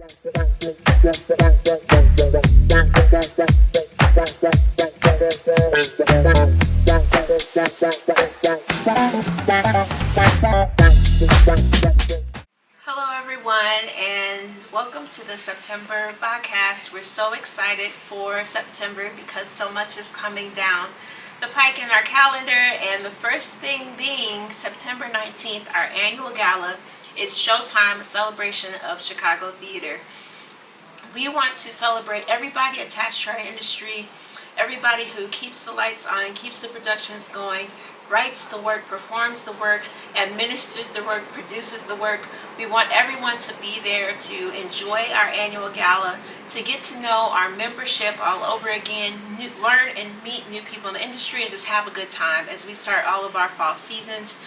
Hello, everyone, and welcome to the September podcast. We're so excited for September because so much is coming down the pike in our calendar, and the first thing being September 19th, our annual gala. It's Showtime, a celebration of Chicago theater. We want to celebrate everybody attached to our industry, everybody who keeps the lights on, keeps the productions going, writes the work, performs the work, administers the work, produces the work. We want everyone to be there to enjoy our annual gala, to get to know our membership all over again, learn and meet new people in the industry, and just have a good time as we start all of our fall seasons.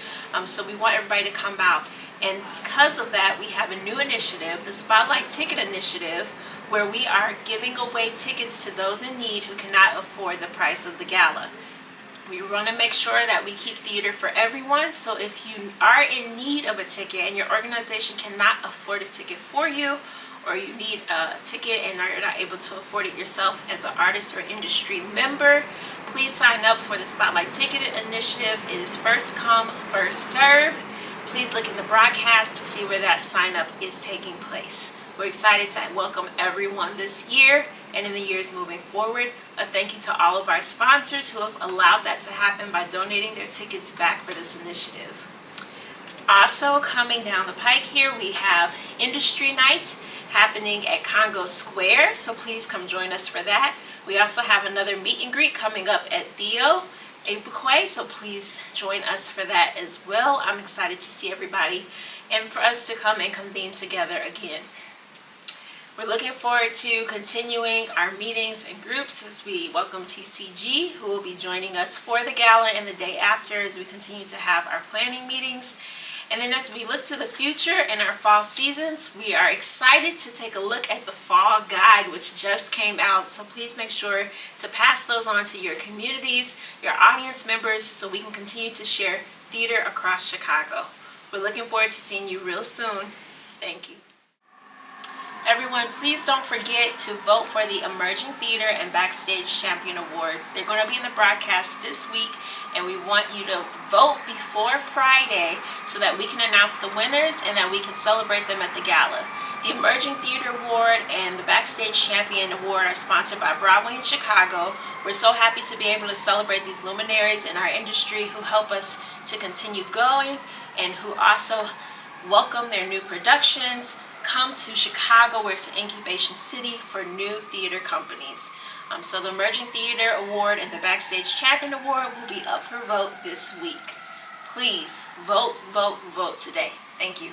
So we want everybody to come out. And because of that, we have a new initiative, the Spotlight Ticket Initiative, where we are giving away tickets to those in need who cannot afford the price of the gala. We want to make sure that we keep theater for everyone. So if you are in need of a ticket and your organization cannot afford a ticket for you, or you need a ticket and you're not able to afford it yourself as an artist or industry member, please sign up for the Spotlight Ticket Initiative. It is first come, first serve. Please look in the broadcast to see where that sign up is taking place. We're excited to welcome everyone this year and in the years moving forward. A thank you to all of our sponsors who have allowed that to happen by donating their tickets back for this initiative. Also coming down the pike here, we have Industry Night happening at Congo Square, so please come join us for that. We also have another meet and greet coming up at Ep6, so please join us for that as well. I'm excited to see everybody and for us to come and convene together again. We're looking forward to continuing our meetings and groups as we welcome TCG, who will be joining us for the gala and the day after as we continue to have our planning meetings. And then as we look to the future and our fall seasons, we are excited to take a look at the fall guide, which just came out. So please make sure to pass those on to your communities, your audience members, so we can continue to share theater across Chicago. We're looking forward to seeing you real soon. Thank you. Everyone, please don't forget to vote for the Emerging Theater and Backstage Champion Awards. They're going to be in the broadcast this week, and we want you to vote before Friday so that we can announce the winners and that we can celebrate them at the gala. The Emerging Theater Award and the Backstage Champion Award are sponsored by Broadway in Chicago. We're so happy to be able to celebrate these luminaries in our industry who help us to continue going and who also welcome their new productions. Come to Chicago, where it's an incubation city for new theater companies. So the Emerging Theater Award and the Backstage Champion Award will be up for vote this week. Please vote, vote, vote today. Thank you.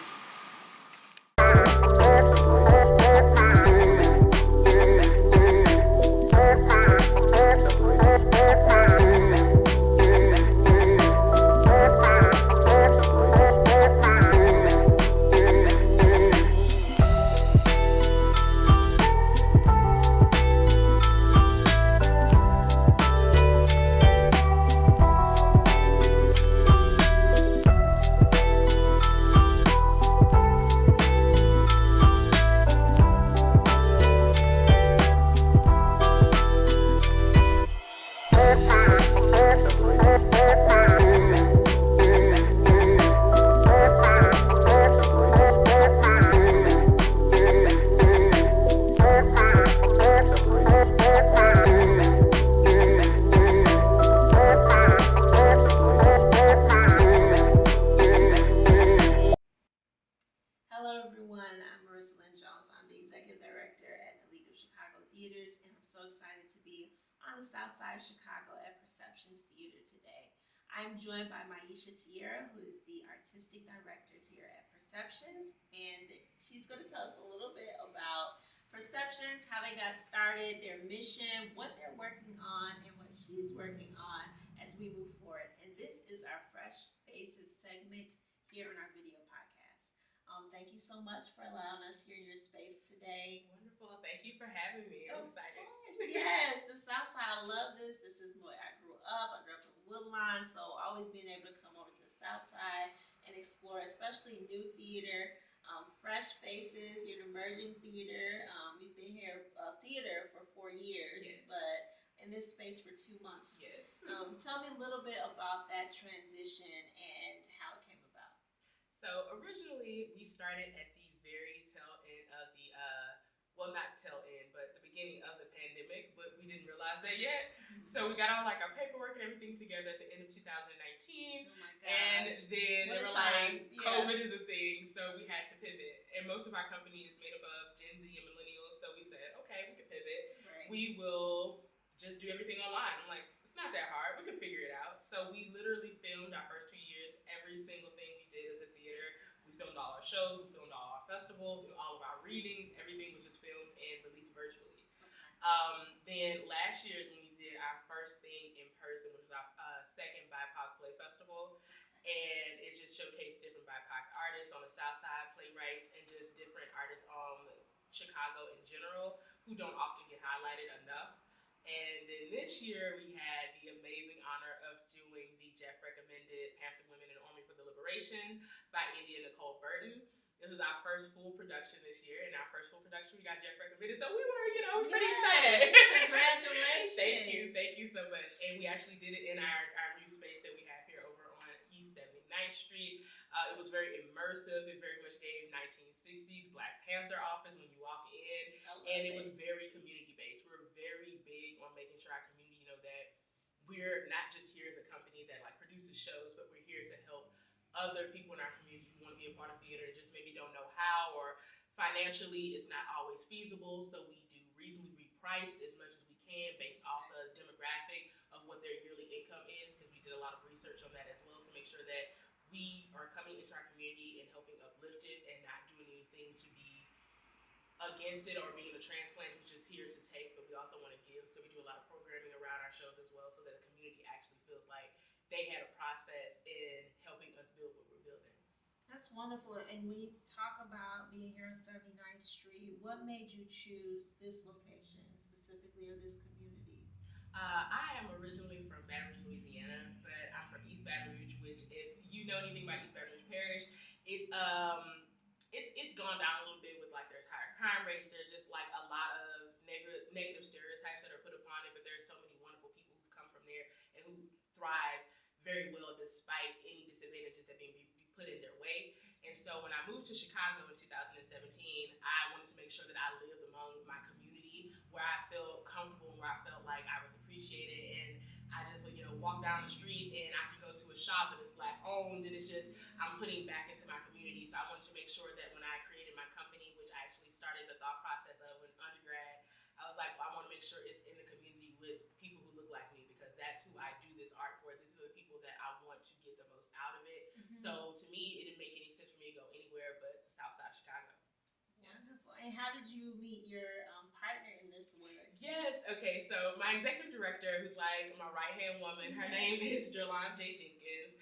I'm joined by Maisha Tierra, who is the artistic director here at Perceptions, and she's going to tell us a little bit about Perceptions, how they got started, their mission, what they're working on, and what she's working on as we move forward. And this is our Fresh Faces segment here in our video podcast. Thank you so much for allowing us here in your space today. Wonderful. Thank you for having me. I'm excited. Of course, yes. The South Side, I love this. This is where I grew up. I grew up in Woodlawn, so always being able to come over to the South Side and explore, especially new theater. fresh faces. You're an emerging theater. You've been here theater for 4 years, yes, but in this space for 2 months. Yes. Tell me a little bit about that transition and how it came about. So originally, we started at the very tail end of the, well, not tail end, but the beginning of the pandemic, but we didn't realize that yet. Mm-hmm. So we got all like our paperwork and everything together at the end of 2019. Oh my gosh. And then they were like, COVID is a thing, so we had to pivot. And most of our company is made up of Gen Z and millennials, so we said, okay, we can pivot. Right. We will just do everything online. I'm like, it's not that hard. We can figure it out. So we literally filmed our first 2 years. Every single thing we did as a theater. We filmed all our shows. We filmed all our festivals. All of our readings. Everything was just filmed and released virtually. Then last year is when we did our first thing in person, which was our second BIPOC Play Festival. And it just showcased different BIPOC artists on the South Side, playwrights, and just different artists on Chicago in general who don't often get highlighted enough. And then this year we had the amazing honor of doing the Jeff recommended Panther Women in the Army for the Liberation by India Nicole Burton. It was our first full production this year, and our first full production we got Jeff recommended, so we were, pretty excited. Congratulations! Thank you so much. And we actually did it in our new space that we have here over on East 79th Street. It was very immersive. It very much gave 1960s Black Panther office when you walk in, and it was very community based. We're very big on making sure our community know that we're not just here as a company that like produces shows, but we're here to help other people in our community who want to be a part of theater and just maybe don't know how, or financially it's not always feasible. So we do reasonably priced as much as we can based off the demographic of what their yearly income is, because we did a lot of research on that as well to make sure that we are coming into our community and helping uplift it and not doing anything to be against it or being a transplant who's just here to take, but we also want to give. So we do a lot of programming around our shows as well so that the community actually feels like they had a process in helping us build what we're building. That's wonderful. And when you talk about being here on 79th Street, what made you choose this location specifically or this community? I am originally from Baton Rouge, Louisiana, but I'm from East Baton Rouge, which if you know anything about East Baton Rouge Parish, it's gone down a little bit with like there's higher crime rates. There's just like a lot of negative stereotypes that are put upon it, but there's so many wonderful people who come from there and who thrive very well despite any disadvantages that may be put in their way. And so when I moved to Chicago in 2017, I wanted to make sure that I lived among my community where I felt comfortable and where I felt like I was appreciated. And I just, walk down the street and I can go to a shop and it's Black owned, and it's just, I'm putting back into my community. So I wanted to make sure that when I created my company, which I actually started the thought process of in undergrad, I was like, well, I want to make sure it's in the community with people who look like me, because that's who I do this art for. These are the people that I want to get the most out of it. Mm-hmm. So to me, it didn't make any sense for me to go anywhere but the South Side of Chicago. Wonderful. And how did you meet your partner in this work? Yes. Okay. So my executive director, who's like my right-hand woman, her name is Jerlon J. Jenkins.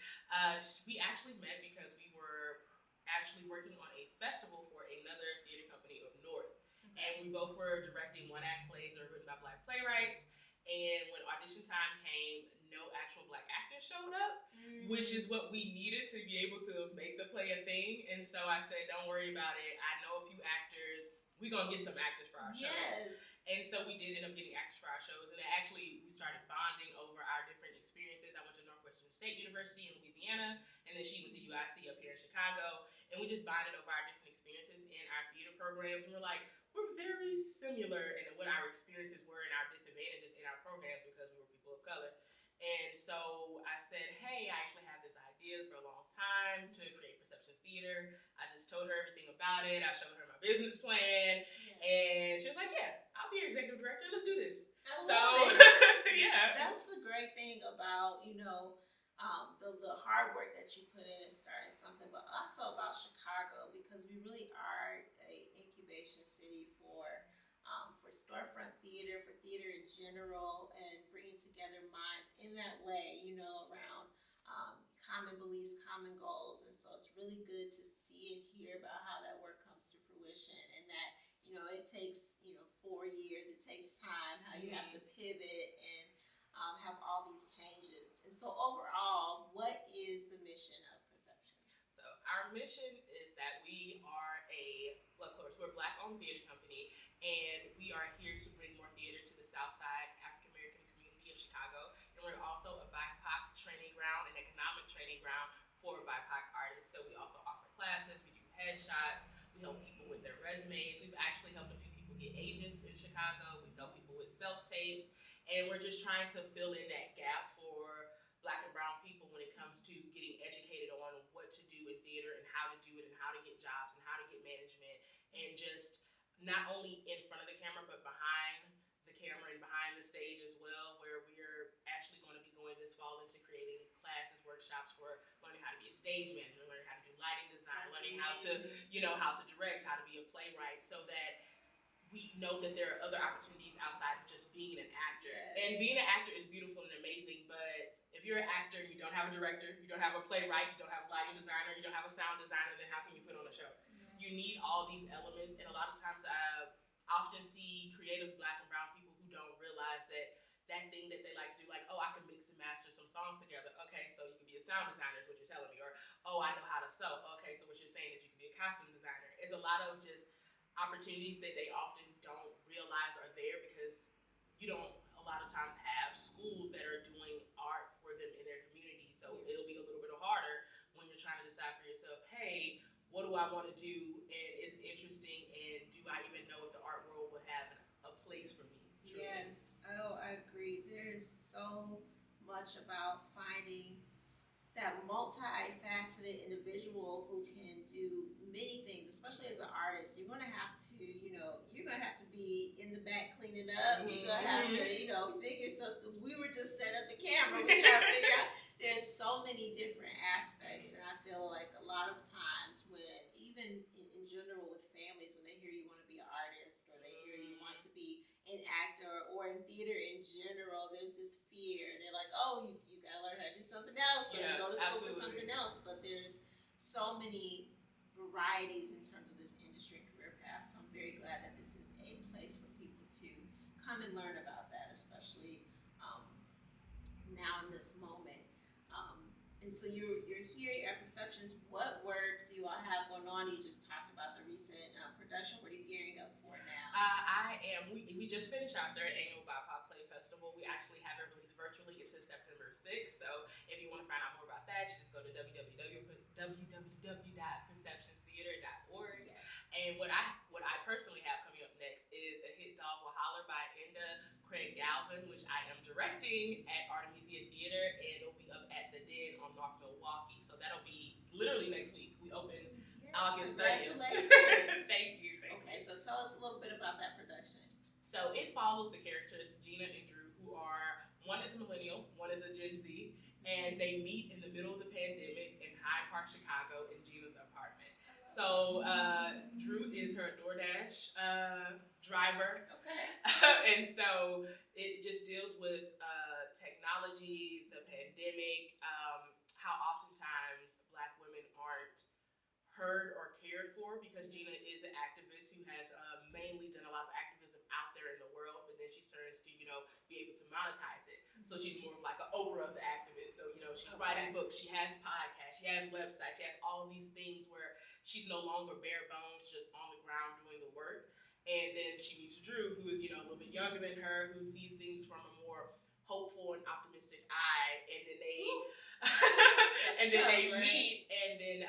We actually met because we were actually working on a festival for another theater company up north. Okay. And we both were directing one-act plays that were written by Black playwrights. And when audition time came, no actual Black actors showed up, which is what we needed to be able to make the play a thing. And so I said, don't worry about it. I know a few actors. We're going to get some actors for our shows. Yes. And so we did end up getting actors for our shows. And actually, we started bonding over our different experiences. I went to Northwestern State University in Louisiana, and then she went to UIC up here in Chicago. And we just bonded over our different experiences in our theater programs. And we're like, we're very similar in what our experiences were and our disadvantages in our programs because we were people of color. And so I said, hey, I actually had this idea for a long time to create Perceptions Theater. I just told her everything about it. I showed her my business plan. Yes. And she was like, yeah, I'll be your executive director. Let's do this. I love it. Yeah. That's the great thing about, the hard work that you put in and starting something, but also about Chicago, because we really are a incubation city for storefront theater, for theater in general, and bringing together minds in that way, around common beliefs, common goals. And so it's really good to see and hear about how that work comes to fruition, and that, it takes, 4 years, it takes time, how you have to pivot and have all these changes. And so overall, what is the mission of Perception? So our mission is that we are and we are here to bring more theater to the South Side African American community of Chicago. And we're also a BIPOC training ground and economic training ground for BIPOC artists. So we also offer classes, we do headshots, we help people with their resumes. We've actually helped a few people get agents in Chicago. We've helped people with self tapes, and we're just trying to fill in that gap for Black and brown people when it comes to getting educated on what to do in theater and how to do it and how to get jobs and how to get management, and just not only in front of the camera but behind the camera and behind the stage as well, where we're actually going to be going this fall into creating classes, workshops for learning how to be a stage manager, learning how to do lighting design, That's learning amazing. how to direct, how to be a playwright, so that we know that there are other opportunities outside of just being an actor. Yes. And being an actor is beautiful and amazing, but if you're an actor and you don't have a director, you don't have a playwright, you don't have a lighting designer, you don't have a sound designer, then how can you put on a show? You need all these elements, and a lot of times I often see creative Black and brown people who don't realize that that thing that they like to do, like, oh, I can mix and master some songs together. Okay, so you can be a sound designer, is what you're telling me. Or, oh, I know how to sew. Okay, so what you're saying is you can be a costume designer. It's a lot of just opportunities that they often don't realize are there because you don't a lot of times have schools that are doing art for them in their community. So it'll be a little bit harder when you're trying to decide for yourself, hey, what do I want to do, and is it interesting, and do I even know if the art world will have a place for me? Truly. Yes, oh, I agree. There's so much about finding that multifaceted individual who can do many things, especially as an artist. You're gonna have to, you're gonna have to be in the back cleaning up. You're gonna have to, figure. So we were just set up the camera. We try to figure out. There's so many different aspects, and I feel like a lot of times when, even in general with families, when they hear you want to be an artist or they hear you want to be an actor or in theater in general, there's this fear. They're like, oh, you gotta learn how to do something else, or you go to school for something else. But there's so many varieties in terms of this industry and career paths. So I'm very glad that this is a place for people to come and learn about that, especially now in this moment. And so you're here at Perceptions. What work do you all have going on? You just talked about the recent production. What are you gearing up for now? I am. We just finished our third annual BIPOC Play Festival. We actually have it released virtually into September 6th. So if you want to find out more about that, you just go to www.perceptionstheater.org. Yes. And what I personally have coming up next is A Hit Dog Will Holler by Enda Craig Galvin, which I am directing at Artemisia Theater, and it'll be up at the Den on North Milwaukee. So that'll be literally next week. We open August 30th. Congratulations. Thank you. Okay, so tell us a little bit about that production. So it follows the characters Gina and Drew, who are, one is a millennial, one is a Gen Z, and they meet in the middle of the pandemic in Hyde Park, Chicago, in Gina's apartment. So Drew is her DoorDash driver. Okay. And so it just deals with technology, the pandemic, how oftentimes Black women aren't heard or cared for, because Gina is an activist who has mainly done a lot of activism out there in the world, but then she turns to, be able to monetize it. So she's more of like an Oprah of the activist. So, she's writing books, she has podcasts, she has websites, she has all these things where she's no longer bare bones, just on the ground doing the work. And then she meets Drew, who is, a little bit younger than her, who sees things from a more hopeful and optimistic eye. And then they they meet, and then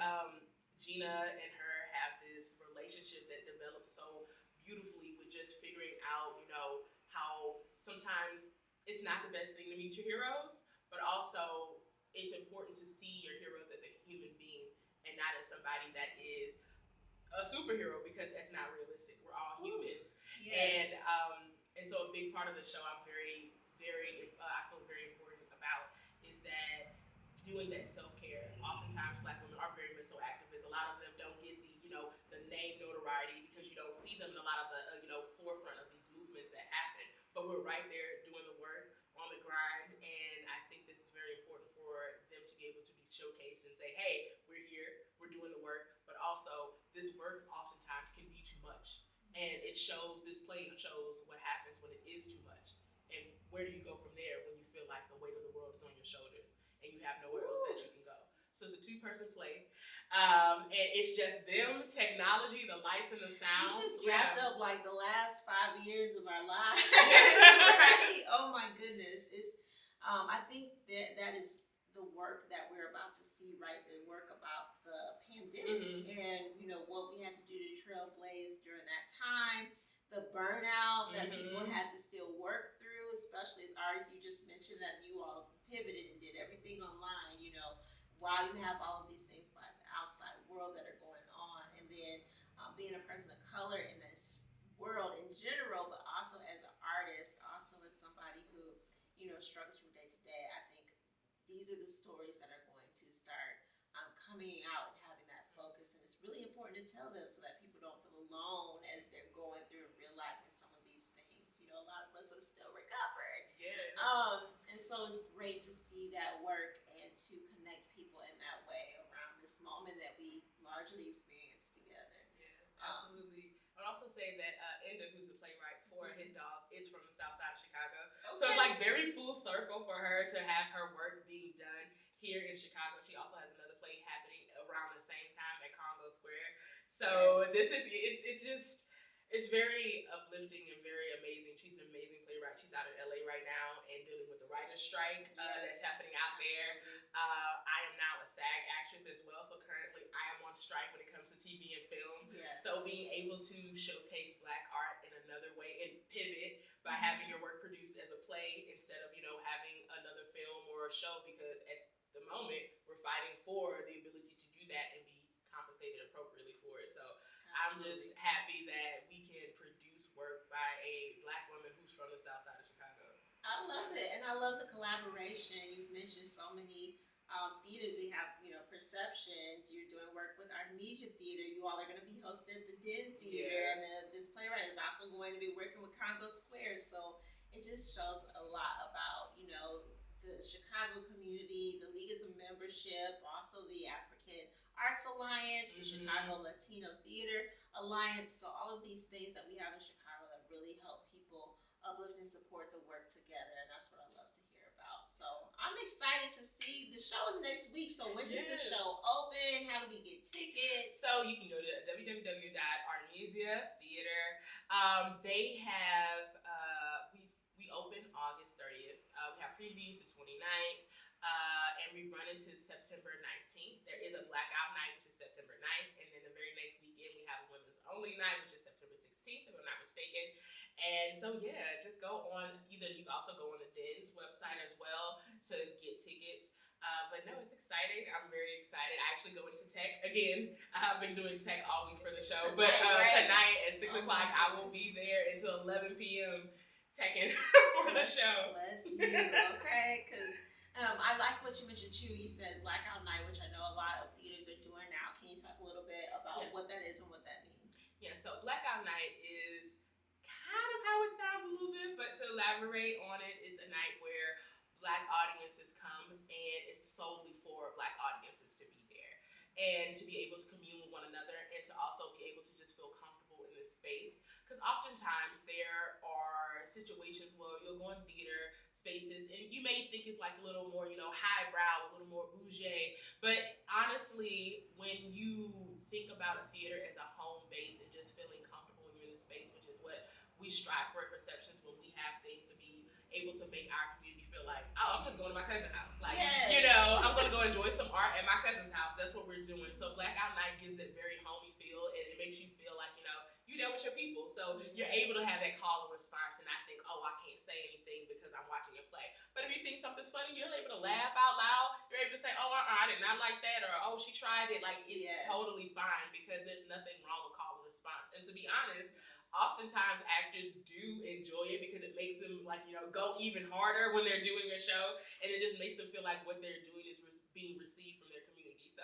Gina and her have this relationship that develops so beautifully with just figuring out, how sometimes it's not the best thing to meet your heroes, but also it's important to see your heroes as a human being and not as somebody that is a superhero, because that's not realistic. We're all humans. Yes. And so a big part of the show I feel very important about is that doing that self-care. Oftentimes Black women are very much so activists. A lot of them don't get the name notoriety because you don't see them in a lot of the forefront of these movements that happen. But we're right there doing the work, on the grind, and I think this is very important for them to be able to be showcased and say, hey, we're here, we're doing the work, but also this work oftentimes can be too much. And this play shows what happens when it is too much. And where do you go from there when you feel like the weight of the world is on your shoulders and you have nowhere else that you can go? So it's a two-person play. And it's just them, technology, the lights and the sound. We just wrapped up like the last 5 years of our lives, right? Oh my goodness, it's. I think that is the work that we're about to see, right? The work about the pandemic and what we had to do to trailblaze during that time, the burnout that people had to still work through, especially as artists. You just mentioned that you all pivoted and did everything online. While you have all of these things by the outside world that are going on, and then being a person of color in this world in general, but also as an artist, also as somebody who struggles from day to day. I think these are the stories that are going to start coming out and having that focus, and it's really important to tell them so that people don't feel alone as they're going through and realizing some of these things. A lot of us are still recovering. Yeah. And so it's great to see that work and to connect people in that way around this moment that we largely experienced together. Yes, absolutely. I would also say that Enda, who's the playwright for Hit Dog, is from the South Side of Chicago. Okay. So it's like very full circle for her to have her work being done here in Chicago. She also has another play happening around the same time at Congo Square. So this is it's just it's very uplifting and very amazing. She's an amazing playwright. She's out in LA right now and dealing with the writer's strike that's happening out there. I am now a SAG actress as well, so currently I am on strike when it comes to TV and film. Yes. So being able to showcase Black art in another way and pivot by having your work produced as a play instead of having another film or a show, because at the moment we're fighting for the ability to do that and be compensated appropriately for it. So I'm just happy that we can produce work by a Black woman who's from the South Side of Chicago. I love it, and I love the collaboration. You've mentioned so many theaters. We have, Perceptions. You're doing work with Artemisia Theater. You all are going to be hosted at the Den Theater, and this playwright is also going to be working with Congo Square. So it just shows a lot about, the Chicago community. The League is a membership, also the African Arts Alliance, the Chicago Latino Theater Alliance. So all of these things that we have in Chicago that really help people uplift and support the work together, and that's what I love to hear about. So I'm excited to see the show is next week. So when does the show open? How do we get tickets? So you can go to www.artemisia.theater. They have we open August 30th. We have previews the 29th. And we run into September 19th. There is a blackout night, which is September 9th, and then the very next weekend we have a women's only night, which is September 16th, if I'm not mistaken. And so just go on. Either you can also go on the Den's website as well to get tickets. But no, it's exciting. I'm very excited. I actually go into tech again. I've been doing tech all week for the show, but tonight at 6 o'clock I will be there until 11 p.m. teching for the show. Bless you. Okay, because. I like what you mentioned too. You said Blackout Night, which I know a lot of theaters are doing now. Can you talk a little bit about what that is and what that means? Yeah, so Blackout Night is kind of how it sounds a little bit, but to elaborate on it, it's a night where Black audiences come, and it's solely for Black audiences to be there and to be able to commune with one another, and to also be able to just feel comfortable in this space. Because oftentimes there are situations where you'll go in theater spaces and you may think it's like a little more, highbrow, a little more bougie. But honestly, when you think about a theater as a home base and just feeling comfortable when you're in the space, which is what we strive for at Perceptions, when we have things to be able to make our community feel like, oh, I'm just going to my cousin's house. Like, I'm going to go enjoy some art at my cousin's house. That's what we're doing. So Blackout Night gives it very homey feel, and it makes you feel like, you there with your people. So you're able to have that call and response and not think, oh, I can't say anything because I'm watching a play. But if you think something's funny, you're able to laugh out loud. You're able to say, oh, I did not like that, or oh, she tried it. Like, it's totally fine, because there's nothing wrong with call and response. And to be honest, oftentimes actors do enjoy it because it makes them go even harder when they're doing a show, and it just makes them feel like what they're doing is being received from their community. So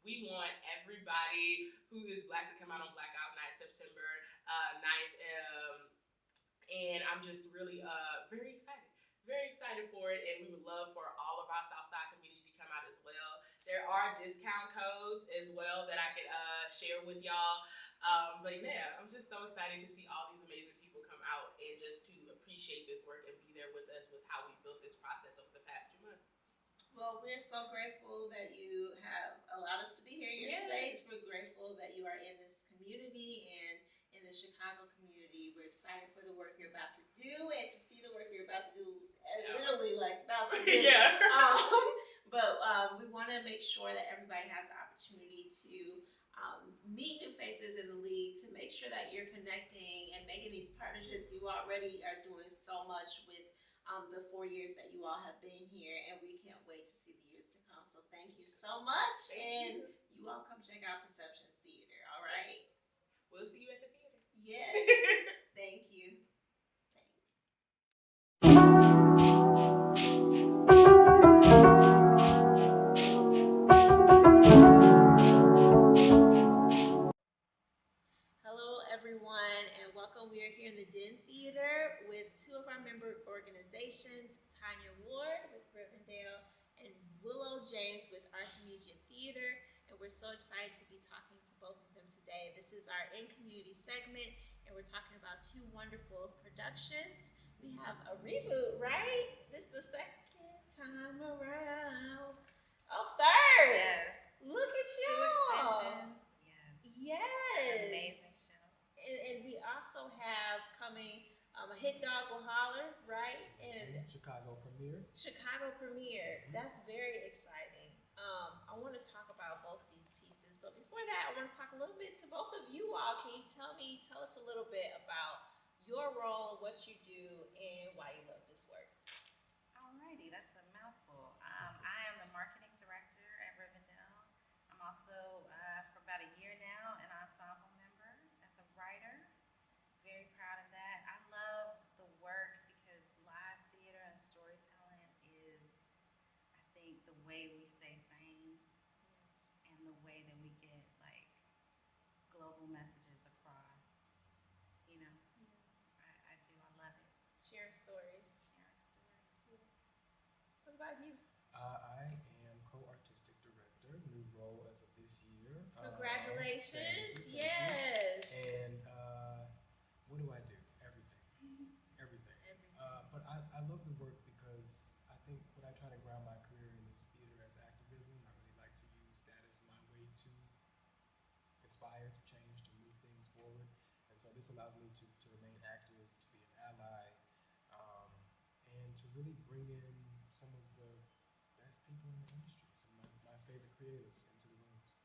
we want everybody who is Black to come out on Blackout Night, September 9th. And I'm just really very excited. Very excited for it, and we would love for all of our Southside community to come out as well. There are discount codes as well that I could share with y'all. But yeah, I'm just so excited to see all these amazing people come out and just to appreciate this work and be there with us with how we built this process over the past 2 months. Well, we're so grateful that you have allowed us to be here in your this Yes. space. We're grateful that you are in this community and in the Chicago community. We're excited for the work you're about to do and to see the work you're about to do, literally like about to do. Yeah. But we want to make sure that everybody has the opportunity to meet new faces in the league, to make sure that you're connecting and making these partnerships. You already are doing so much with the 4 years that you all have been here, and we can't wait to see the years to come. So thank you so much, and you all come check out Perceptions Theater, all right? We'll see you at the theater. Yes. Thank you. Hello, everyone, and welcome. We are here in the Den Theater with two of our member organizations, Tanya Ward with Rivendell and Willow James with Artemisia Theater. And we're so excited to be talking to both of them today. This is our In Community segment, and we're talking about two wonderful productions. We have a reboot, right? This is the second time around. Oh, third! Yes. Look at you. 2 extensions. Yes. Amazing show. And we also have coming a Hit Dog Will Holler, right? And Chicago premiere. That's very exciting. I want to talk about both these pieces, but before that, I want to talk a little bit to both of you all. Can you tell us a little bit about your role, what you do, and why you love this work? Alrighty, that's a mouthful. I am the marketing director at Rivendell. I'm also, for about a year now, an ensemble member as a writer. Very proud of that. I love the work because live theater and storytelling is, I think, the way we stay sane and the way that we get like global messages across. You know, I do. I love it. Sharing stories. Sharing stories. What about you? I am co-artistic director, new role as of this year. Congratulations. Thank you. Yes. And what do I do? Everything. But I love the work because I think what I try to ground my career in is theater as activism. I really like to use that as my way to inspire, to change, to move things forward. And so this allows me to remain active, to be an ally, and to really bring in some of the best people in the industry, some of my favorite creatives into the rooms.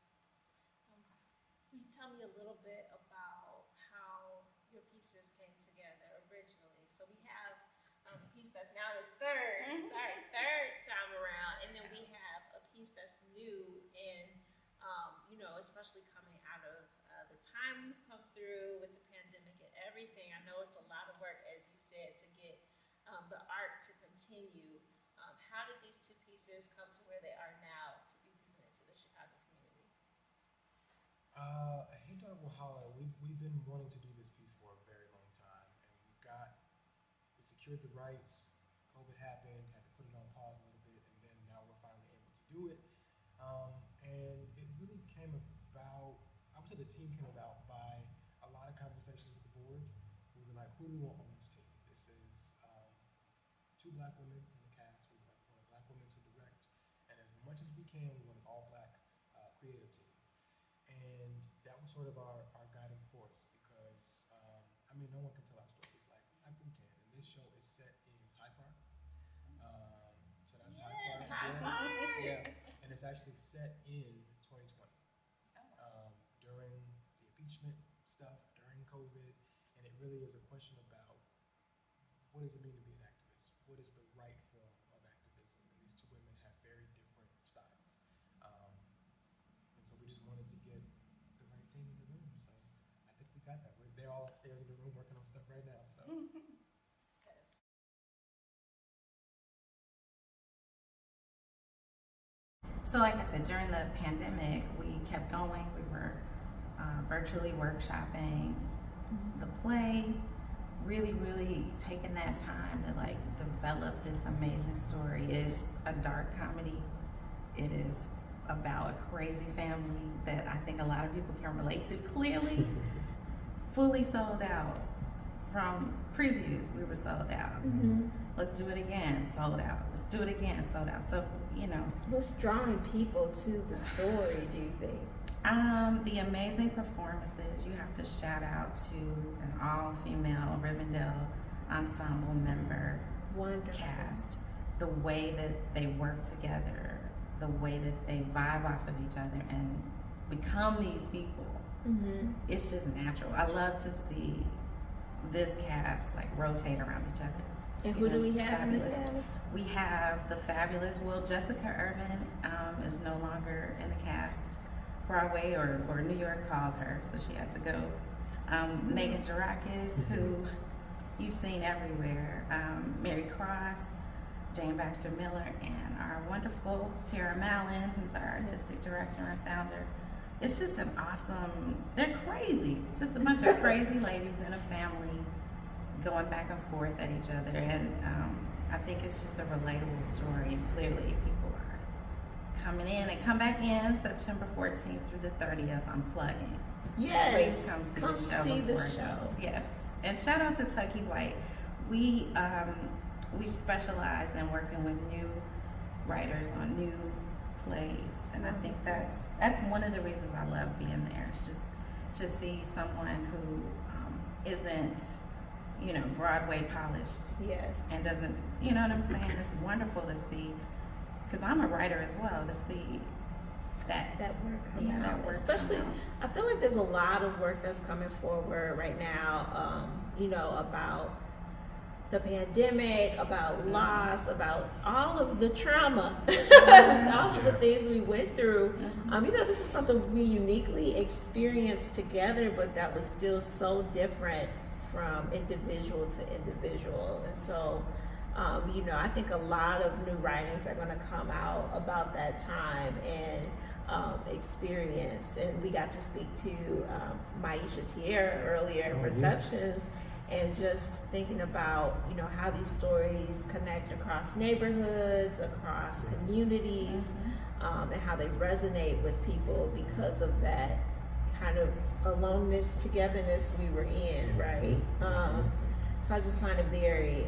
Can you tell me a little bit about how your pieces came together originally? So we have a piece that's now this third time around, and then we have a piece that's new and especially coming out of the time we've come through with the pandemic and everything. I know it's a lot of work, as you said, to get the art to continue. How did these two pieces come to where they are now to be presented to the Chicago community? Hey Dog Will Holler, we've been wanting to do this piece for a very long time, and we secured the rights. COVID happened, had to put it on pause a little bit, and then now we're finally able to do it. And it really came about, I would say the team came about by a lot of conversations with the board. We were like, who do we want on this team? This is 2 Black women in the cast. We want a Black woman to direct, and as much as we can, we want an all-Black creative team. And that was sort of our guiding force because, no one can tell our stories like we can. And this show is set in Hyde Park. So that's Hyde Park. Yeah. And it's actually set in 2020 during the impeachment stuff, during COVID. And it really is a question about what does it mean to be an activist? What is the right form of activism? And these 2 women have very different styles. And so we just wanted to get the right team in the room. So I think we got that. They're all upstairs in the room working on stuff right now. So. So like I said, during the pandemic, we kept going. We were virtually workshopping the play, really taking that time to like develop this amazing story. It's a dark comedy. It is about a crazy family that I think a lot of people can relate to. Clearly, fully sold out. From previews, we were sold out. Let's do it again, sold out. Let's do it again, sold out. So, What's drawing people to the story, do you think? The amazing performances. You have to shout out to an all-female Rivendell ensemble member Wonderful. cast. The way that they work together, the way that they vibe off of each other and become these people. Mm-hmm. It's just natural. I love to see this cast like rotate around each other. And who do we It's have in the fabulous. cast? We have the fabulous, well, Jessica Urban is no longer in the cast. Broadway or New York called her, so she had to go. Megan Jarakis, who you've seen everywhere. Mary Cross, Jane Baxter Miller, and our wonderful Tara Mallon, who's our artistic director and founder. It's just an awesome, they're crazy. Just a bunch of crazy ladies in a family going back and forth at each other. And I think it's just a relatable story. And clearly people are coming in and come back in September 14th through the 30th. I'm plugging. Yes. Please come see the show before it goes. Yes. And shout out to Tucky White. We specialize in working with new writers on new plays, and I think that's one of the reasons I love being there. It's just to see someone who isn't, Broadway polished Yes. and doesn't, you know what I'm saying? It's wonderful to see, because I'm a writer as well, to see that work come Yeah, out. that work Especially, come out. I feel like there's a lot of work that's coming forward right now, about the pandemic, about loss, about all of the trauma, all of the things we went through. This is something we uniquely experienced together, but that was still so different from individual to individual. And so, I think a lot of new writings are going to come out about that time and experience. And we got to speak to Maisha Tierra earlier in Receptions, and just thinking about, how these stories connect across neighborhoods, across communities, and how they resonate with people because of that kind of aloneness, togetherness we were in, right? So I just find it very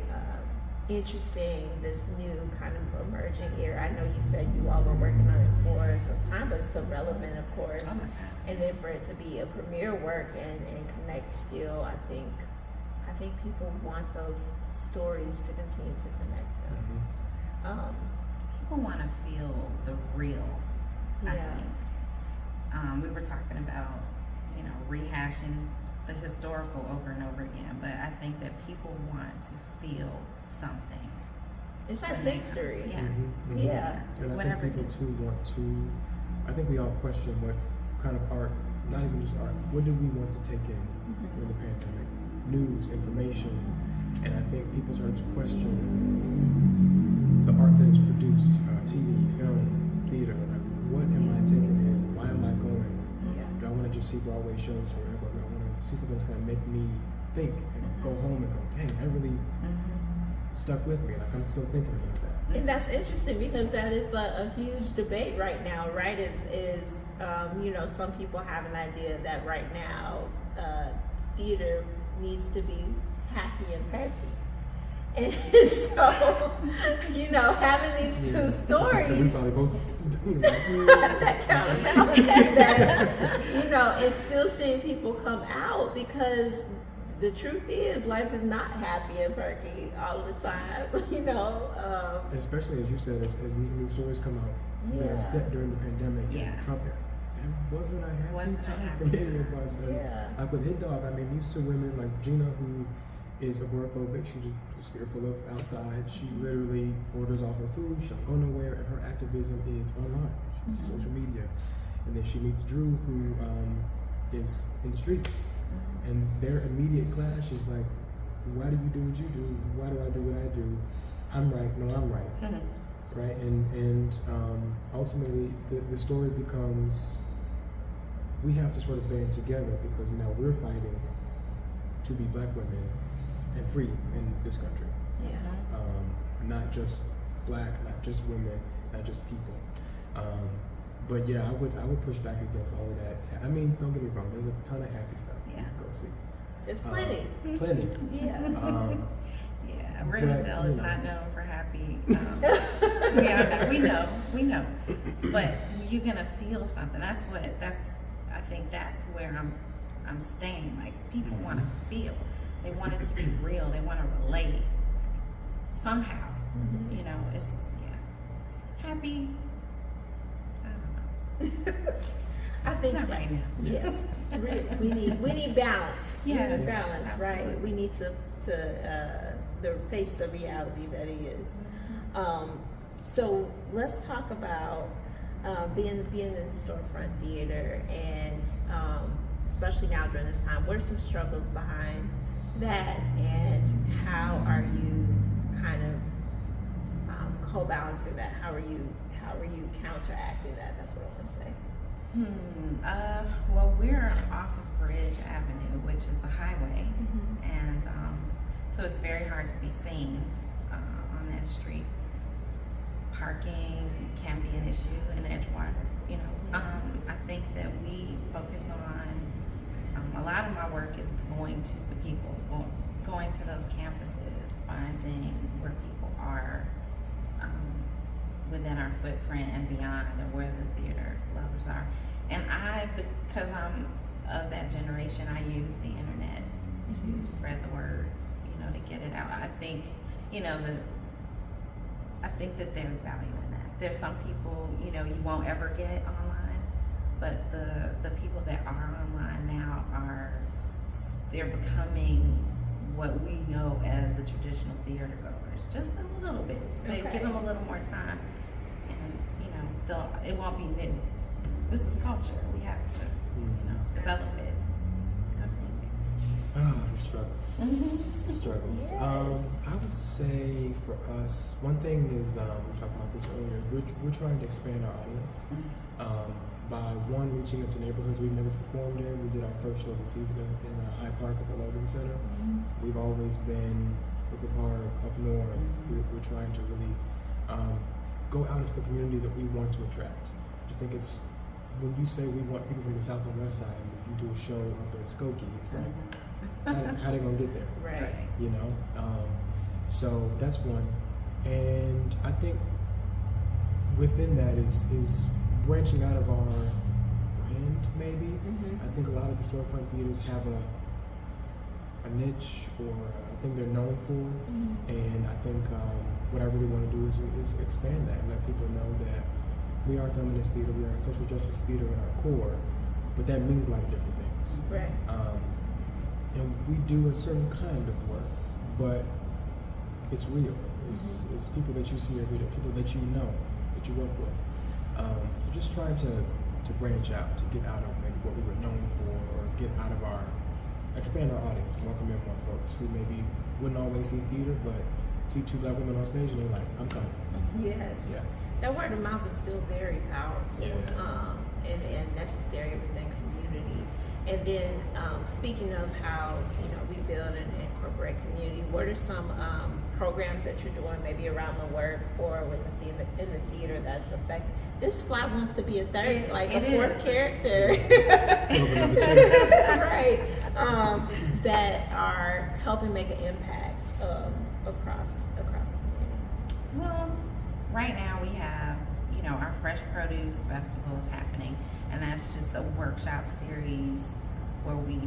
interesting, this new kind of emerging era. I know you said you all were working on it for some time, but it's still relevant, of course. Oh my God. And then for it to be a premiere work and connect still, I think people want those stories to continue to connect them. People want to feel the real, I Yeah. think. We were talking about, rehashing the historical over and over again, but I think that people want to feel something. It's our when they come. history. Yeah. Yeah. And I Whatever think it people is. too want to, I think we all question what kind of art, not even just art, what did we want to take in during the pandemic? News, information, and I think people started to question the art that is produced, TV, film, theater. Like, what am I taking in? Why am I going? Yeah. Do I want to just see Broadway shows forever? Do I want to see something that's going to make me think and go home and go, dang, that really stuck with me. Like, I'm still thinking about that. And that's interesting because that is a huge debate right now, right? Some people have an idea that right now theater needs to be happy and perky. And so, having these two stories, So we probably both that counterbalance that, and still seeing people come out, because the truth is life is not happy and perky all the time, Especially as you said, as these new stories come out that Yeah. are set during the pandemic and Trump era. That wasn't a happy time for many of us. And like with Hit Dog, these two women, like Gina, who is agoraphobic, she's just fearful of outside. She literally orders all her food, she don't go nowhere, and her activism is online. She's social media. And then she meets Drew, who is in the streets. And their immediate clash is like, why do you do what you do? Why do I do what I do? I'm right, no, I'm right. Right? And ultimately, the story becomes, we have to sort of band together because now we're fighting to be Black women and free in this country. Not just Black, not just women, not just people. But yeah, I would push back against all of that. Don't get me wrong, there's a ton of happy stuff you can go see. there's plenty. Plenty. Yeah. Yeah, Riverdale is not known for happy. We know. But you're gonna feel something. That's I think that's where I'm staying. Like people want to feel, they want it to be real, they want to relate somehow. You know, it's happy. I don't know. I think Not right now. Yeah, we need balance. Yes, we need balance, right? absolutely. We need to face the reality that it is. So let's talk about being in the storefront theater, and especially now during this time. What are some struggles behind that, and how are you kind of co-balancing that? How are you counteracting that? That's what I want to say. Well, we're off of Bridge Avenue, which is a highway, and so it's very hard to be seen on that street. Parking can be an issue in Edgewater. You know, I think that we focus on a lot of my work is going to the people, going to those campuses, finding where people are within our footprint and beyond, and where the theater lovers are. And because I'm of that generation, I use the internet to spread the word, you know, to get it out. I think, you know, I think that there's value in that. There's some people, you know, you won't ever get online, but the people that are online now they're becoming what we know as the traditional theater goers, just a little bit. They give them a little more time, and you know, it won't be new. This is culture. We have to, you know, develop it. The struggles. The struggles. Yes. I would say for us, one thing is, we talked about this earlier, we're trying to expand our audience. By reaching into neighborhoods we've never performed in. We did our first show of the season in Hyde Park at the Logan Center. We've always been Wicker Park, up north. We're trying to really go out into the communities that we want to attract. I think it's, when you say we want people from the South and West Side, and if you do a show up in Skokie, it's like, how they gonna get there? Right. You know? So that's one. And I think within that is branching out of our brand, maybe. I think a lot of the storefront theaters have a niche or a thing they're known for. And I think what I really want to do is expand that and let people know that we are feminist theater, we are social justice theater at our core, but that means a lot of different things. Right. And we do a certain kind of work, but it's real. It's people that you see every day, people that you know, that you work with. So just trying to branch out, to get out of maybe what we were known for, or get out of expand our audience, welcome in more folks who maybe wouldn't always see theater, but see two black women on stage and they're like, I'm coming. Yes. Yeah. That word of mouth is still very powerful, Yeah. and necessary within community. And then speaking of how, you know, we build and incorporate community, what are some programs that you're doing maybe around the work or in the theater that's effective? This fly wants to be a third, like a fourth character. Right. That are helping make an impact across the community. Well, right now we have, you know, our Fresh Produce Festival is happening, and that's just a workshop series where we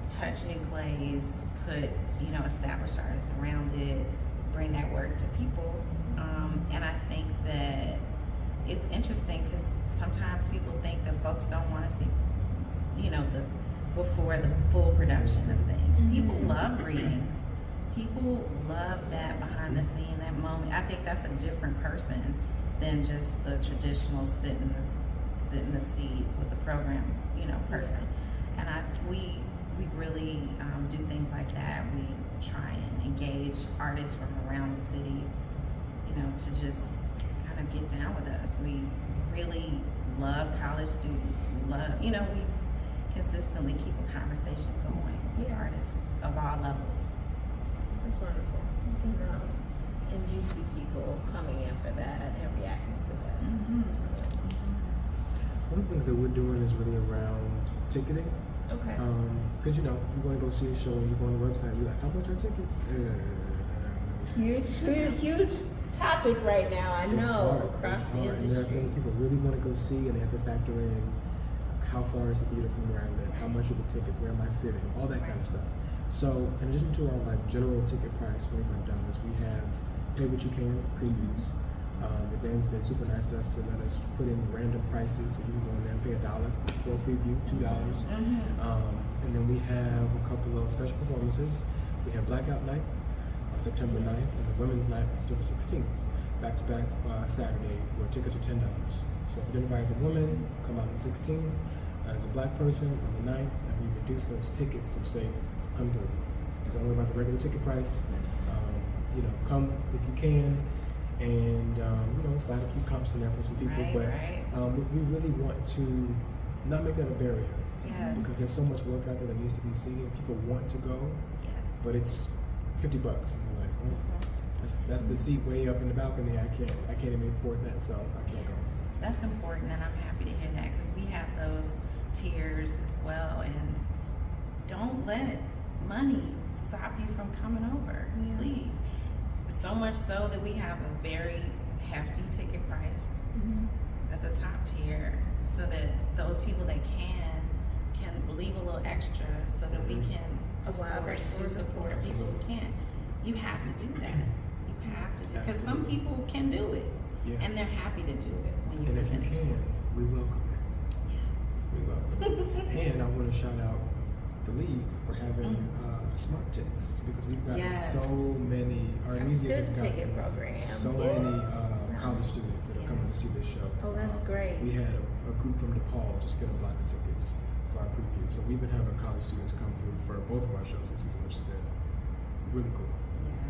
touch new plays, put, you know, established artists around it, bring that work to people. And I think that it's interesting because sometimes people think that folks don't want to see, you know, before the full production of things. People love readings. People love that behind the scene, that moment. I think that's a different person than just the traditional sit in the seat with the program, you know, person. And we really do things like that. We try and engage artists from around the city, you know, to just kind of get down with us. We really love college students. We consistently keep a conversation going with artists of all levels. That's wonderful. And you see people coming in for that and reacting to that. One of the things that we're doing is really around ticketing. Okay. Because, you know, you're going to go see a show and you go on the website and you're like, how much are tickets? Huge topic right now. I It's know hard. across It's the hard. And there are industry. things people really want to go see, and they have to factor in how far is the theater from where I live, how much are the tickets, where am I sitting, all that kind of stuff. So in addition to our like general ticket price, $25, we have pay what you can previews. The Dan's been super nice to us to let us put in random prices, so you can go in there and pay $1 for a preview, $2. And then we have a couple of special performances. We have Blackout Night on September 9th and the Women's Night on October 16th. Back-to-back Saturdays where tickets are $10. So if you identify as a woman, come out on the 16th. As a black person on the 9th, and we reduce those tickets to say, come through. Don't worry about the regular ticket price. Come if you can, and slide a few comps in there for some people. We really want to not make that a barrier. Yes. Because there's so much work out there that needs to be seen. People want to go, but it's $50. And you're like, that's the seat way up in the balcony. I can't even afford that, so I can't go. That's important, and I'm happy to hear that because we have those tiers as well. And don't let money stop you from coming over, please. So much so that we have a very hefty ticket price at the top tier, so that those people that can leave a little extra, so that we can afford to support people who can't. You have to do that. You have to do it because some people can do it, and they're happy to do it when you present it to them. We welcome it. Yes, we welcome it. And I want to shout out the league for having smart tickets, because we've got so many. Our media has got ticket program. So many college students that are coming to see this show. Oh, that's great. We had a group from DePaul just get a block of tickets for our preview. So we've been having college students come through for both of our shows this season, which has been really cool.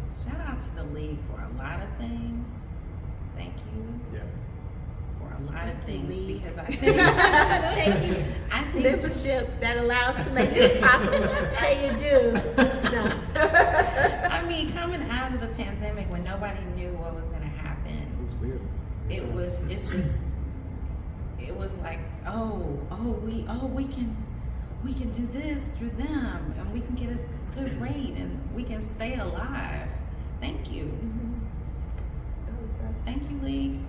Yes. Shout out to the league for a lot of things. Thank you. Yeah. For a lot of things, because I think thank you. I think membership that allows to make this possible. Pay your dues. No. I mean, coming out of the pandemic when nobody knew what was going to happen, It was weird. It was like, we can do this through them, and we can get a good rate, and we can stay alive. Thank you. Thank you, League.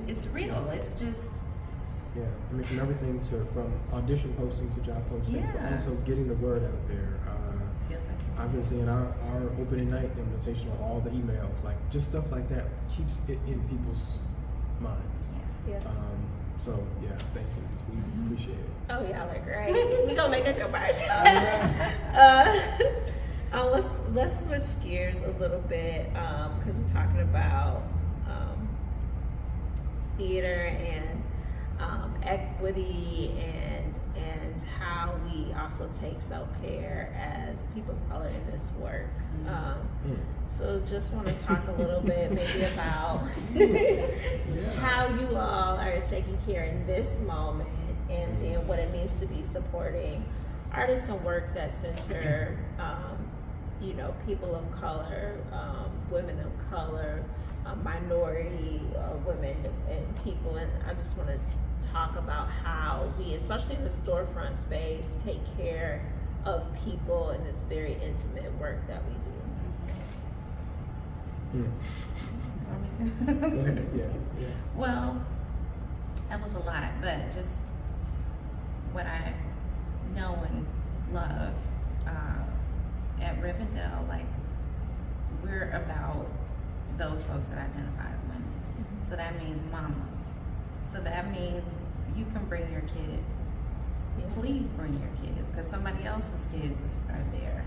It's real. It's just from everything from audition postings to job postings, but also getting the word out there. I've been seeing our opening night invitation on all the emails, like just stuff like that keeps it in people's minds. Thank you. We appreciate it. Oh, y'all are great. We're gonna make a commercial. Let's switch gears a little bit, because we're talking about theater and equity and how we also take self-care as people of color in this work. So just want to talk a little bit maybe about how you all are taking care in this moment and what it means to be supporting artists and work that center people of color, women of color, minority women and people. And I just want to talk about how we, especially in the storefront space, take care of people in this very intimate work that we do. Go ahead. Yeah. Well, that was a lot, but just what I know and love at Rivendell, like, we're about those folks that identify as women. So that means mamas. So that means you can bring your kids. Please bring your kids, because somebody else's kids are there.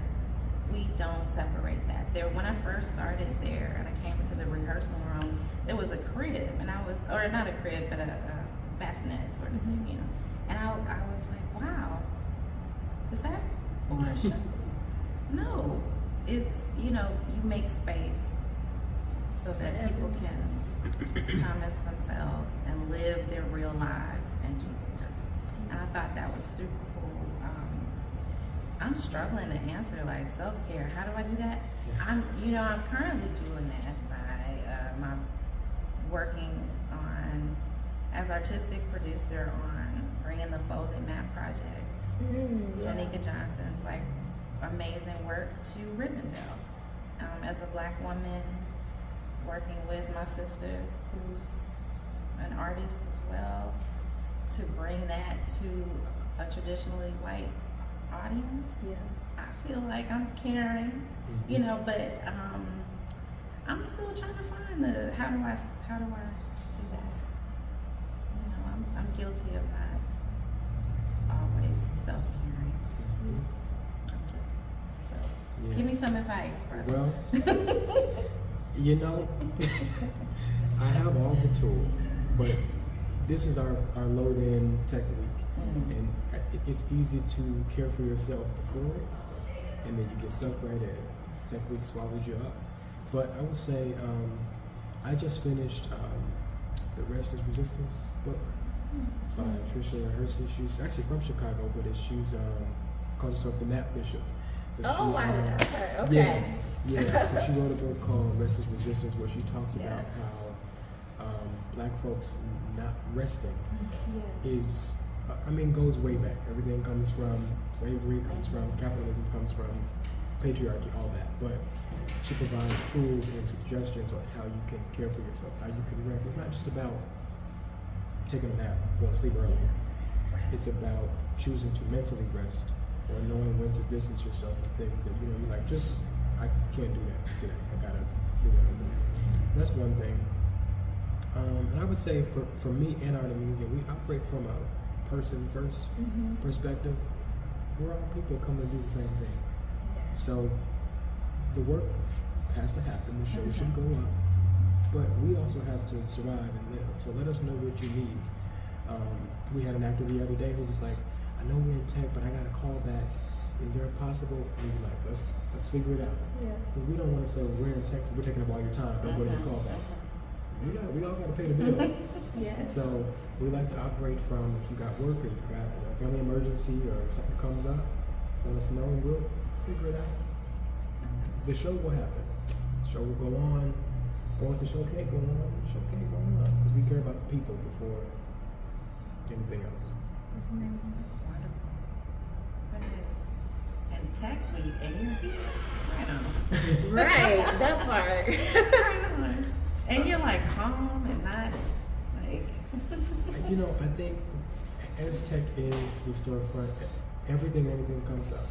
We don't separate that. When I first started there and I came into the rehearsal room, there was a crib, and or not a crib, but a bassinet sort of thing, And I was like, wow, is that for a show? No, it's, you make space so that people can come as themselves and live their real lives and do the work. And I thought that was super cool. I'm struggling to answer, like, self-care. How do I do that? I'm currently doing that by my working on as artistic producer on bringing the folded map projects. Tanika Johnson's amazing work to Rivendell. As a Black woman, working with my sister, who's an artist as well, to bring that to a traditionally white audience. Yeah. I feel like I'm caring, you know, but I'm still trying to find the how do I do that? You know, I'm guilty of not always self-caring. I'm guilty. So Yeah. give me some advice, brother. Well, you know, I have all the tools, but this is our load-in tech week, and it's easy to care for yourself before it, and then you get sucked right in. Tech week swallows you up. But I will say, I just finished the Rest is Resistance book by Tricia Hersey. She's actually from Chicago, but she's calls herself the Nap Bishop. But Oh, I love her. Okay. Yeah. So she wrote a book called Rest is Resistance, where she talks about Yes. how Black folks not resting Yes. is, goes way back. Everything comes from slavery, comes from capitalism, comes from patriarchy, all that. But she provides tools and suggestions on how you can care for yourself, how you can rest. It's not just about taking a nap, going to sleep earlier. It's about choosing to mentally rest, or knowing when to distance yourself from things that you're like, I can't do that today. I gotta do that over there. That's one thing. And I would say for me and Artemisia, we operate from a person first perspective. We're all people coming to do the same thing. So the work has to happen, the show should go up, but we also have to survive and live. So let us know what you need. We had an actor the other day who was like, I know we're in tech, but I got a call back. Is there a possible? We were like, let's figure it out. Yeah. Because we don't want to say, well, we're in tech, so we're taking up all your time. Don't go to your call back. We all got to pay the bills. Yes. So we like to operate from, if you got work or you got a family emergency or something comes up, let us know and we'll figure it out. The show will happen. The show will go on. Or if the show can't go on, the show can't go on. Because we care about the people before anything else. That's wonderful. It is. And tech week, and you're here. Right on. Right, that part. Right on. And you're like calm and not like. I think as tech is with storefront, everything and anything comes up.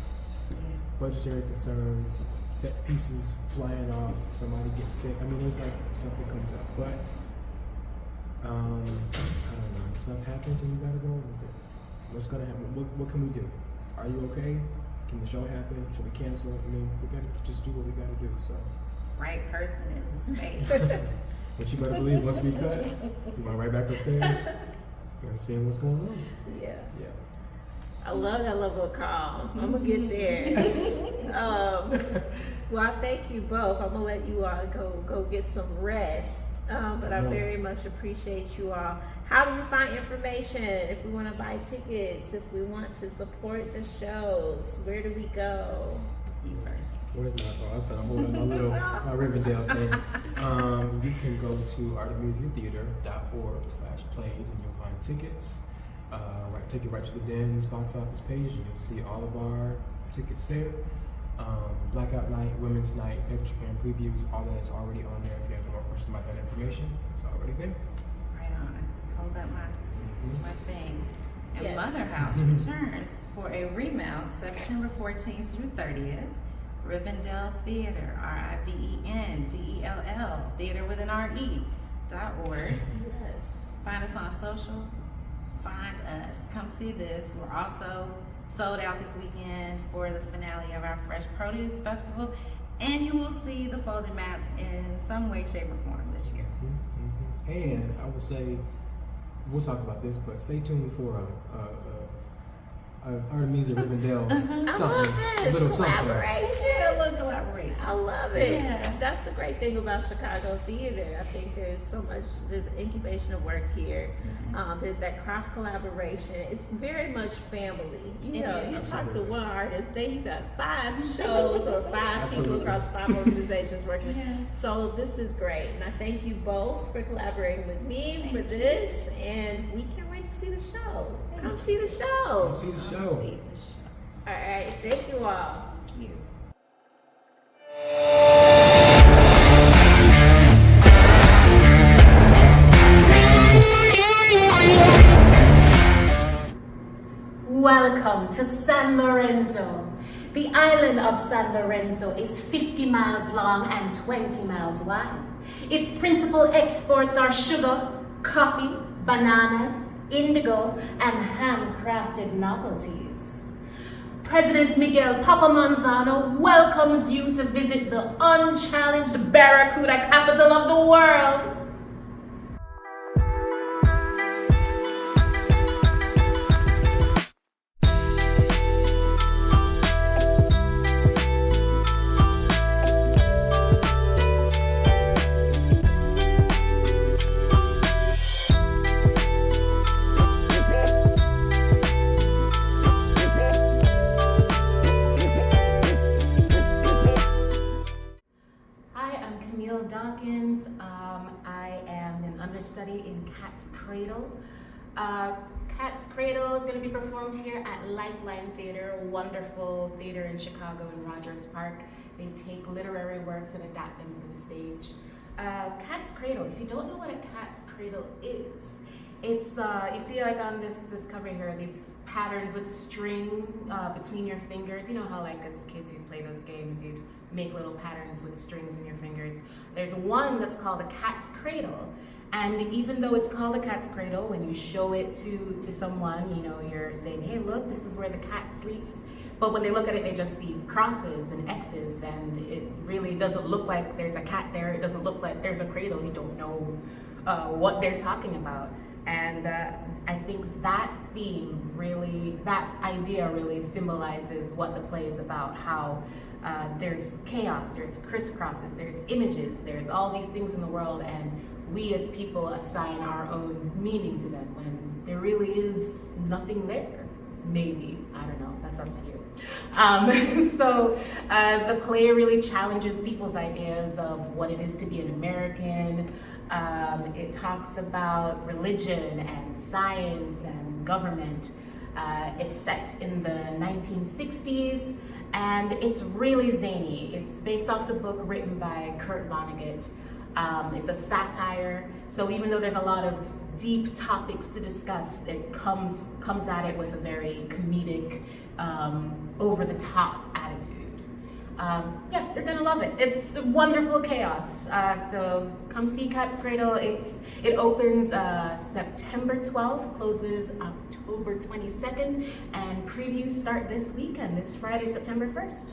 Yeah. Budgetary concerns, set pieces flying off, somebody gets sick. There's like something comes up. But I don't know. Stuff happens and you gotta roll with it. What's gonna happen? What can we do? Are you okay? Can the show happen? Should we cancel? We gotta just do what we gotta do. So. Right person in the space. But you better believe once we cut, we're going right back upstairs and seeing what's going on. Yeah. Yeah. I love that level of calm. I'm gonna get there. Well, I thank you both. I'm gonna let you all go get some rest. But I very much appreciate you all. How do we find information if we want to buy tickets? If we want to support the shows, where do we go? You first. Where's my phone? I was trying to hold up my Riverdale thing. You can go to artemisiatheater.org/plays and you'll find tickets. Take you right to the Den's box office page and you'll see all of our tickets there. Blackout Night, Women's Night, picture cam previews, all that is already on there. If you have more questions about that information, it's already there. Right on. Hold up my thing. And Yes. Mother House returns for a remount September 14th through 30th. Rivendell Theater, RIVENDELL, theater with an RE.org. Yes. Find us on social. Find us. Come see this. We're also sold out this weekend for the finale of our Fresh Produce Festival. And you will see the folded map in some way, shape, or form this year. And I would say, we'll talk about this, but stay tuned for Artemisia Rivendell I something, love a this little something. collaboration. A little collaboration. I love it. Yeah. That's the great thing about Chicago theater. I think there's an incubation of work here. There's that cross collaboration. It's very much family. You talk to Absolutely. one artist, then you got 5 shows or 5 people Absolutely. across 5 organizations working. Yes. So this is great. And I thank you both for collaborating with me for this. And we can't wait to see the show. Come see the show. Come see the show. See the show. All right. Thank you all. Thank you. San Lorenzo is 50 miles long and 20 miles wide. Its principal exports are sugar, coffee, bananas, indigo, and handcrafted novelties. President Miguel Papa Manzano welcomes you to visit the unchallenged Barracuda capital of the world. Dawkins. I am an understudy in Cat's Cradle. Cat's Cradle is going to be performed here at Lifeline Theater, a wonderful theater in Chicago in Rogers Park. They take literary works and adapt them for the stage. Cat's Cradle, if you don't know what a cat's cradle is, it's, you see like on this cover here, these patterns with string between your fingers. You know how like as kids you'd play those games, you'd make little patterns with strings in your fingers. There's one that's called a cat's cradle. And even though it's called a cat's cradle, when you show it to someone, you know, you're saying, hey, look, this is where the cat sleeps. But when they look at it, they just see crosses and X's, and it really doesn't look like there's a cat there. It doesn't look like there's a cradle. You don't know what they're talking about. And I think that theme really, that idea really symbolizes what the play is about, how there's chaos, there's crisscrosses, there's images, there's all these things in the world, and we as people assign our own meaning to them when there really is nothing there. Maybe, I don't know, that's up to you. So the play really challenges people's ideas of what it is to be an American. It talks about religion and science and government. It's set in the 1960s, and it's really zany. It's based off the book written by Kurt Vonnegut. It's a satire, so even though there's a lot of deep topics to discuss, it comes at it with a very comedic, over-the-top attitude. Yeah, you're gonna love it. It's wonderful chaos. So come see Cat's Cradle. It opens September 12th, closes October 22nd, and previews start this weekend, this Friday, September 1st.